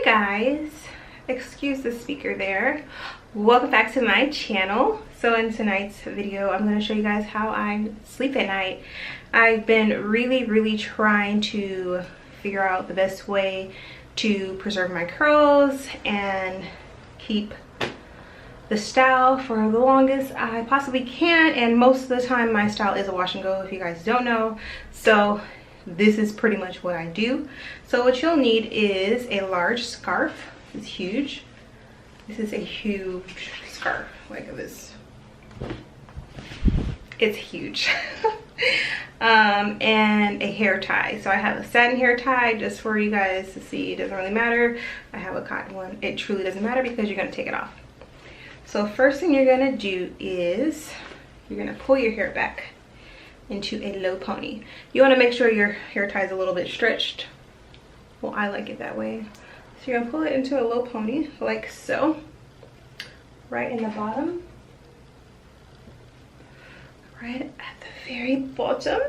guys, excuse the speaker there. Welcome back to my channel. So in tonight's video I'm going to show you guys how I sleep at night. I've been really trying to figure out the best way to preserve my curls and keep the style for the longest I possibly can, and most of the time my style is a wash and go, if you guys don't know. So this is pretty much what I do. So what you'll need is a large scarf. It's huge. This is a huge scarf, like this. It's huge. And a hair tie. So I have a satin hair tie just for you guys to see. It doesn't really matter. I have a cotton one. It truly doesn't matter because you're going to take it off. So first thing you're going to do is you're going to pull your hair back into a low pony. You want to make sure your hair tie is a little bit stretched. Well, I like it that way. So you're going to pull it into a low pony like so. Right in the bottom. Right at the very bottom.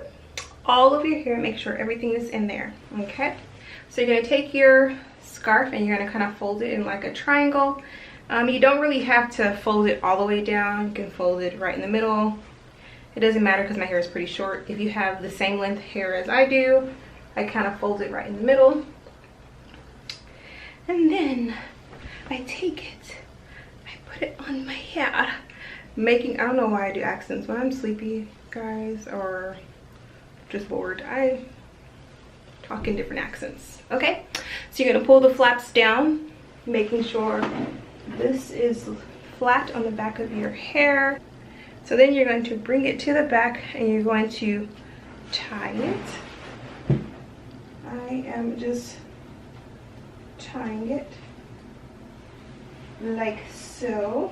All of your hair, make sure everything is in there. Okay? So you're going to take your scarf and you're going to kind of fold it in like a triangle. You don't really have to fold it all the way down. You can fold it right in the middle. It doesn't matter because my hair is pretty short. If you have the same length hair as I do, I kind of fold it right in the middle. And then I take it, I put it on my hair. I don't know why I do accents. When I'm sleepy, guys, or just bored, I talk in different accents. Okay, so you're gonna pull the flaps down, making sure this is flat on the back of your hair. So then you're going to bring it to the back and you're going to tie it. I am just tying it like so.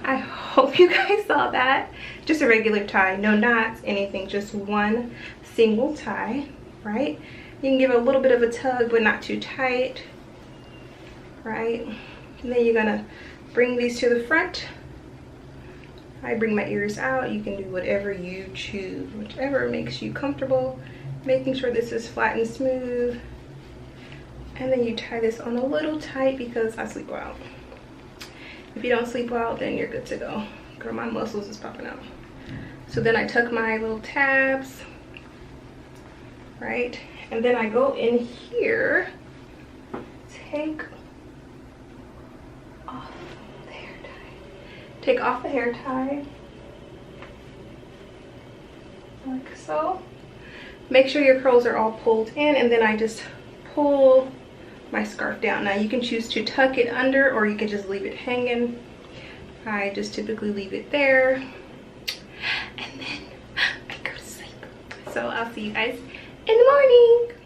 I hope you guys saw that. Just a regular tie, no knots, anything, just one single tie, right? You can give it a little bit of a tug, but not too tight, right? And then you're gonna bring these to the front. I bring my ears out. You can do whatever you choose, whichever makes you comfortable, making sure this is flat and smooth. And then you tie this on a little tight because I sleep well. If you don't sleep well, then you're good to go. Girl, my muscles is popping out. So then I tuck my little tabs, right? And then I go in here, take off the hair tie. Take off the hair tie, like so. Make sure your curls are all pulled in, and then I just pull my scarf down. Now you can choose to tuck it under or you can just leave it hanging. I just typically leave it there. And then I go to sleep. So I'll see you guys in the morning.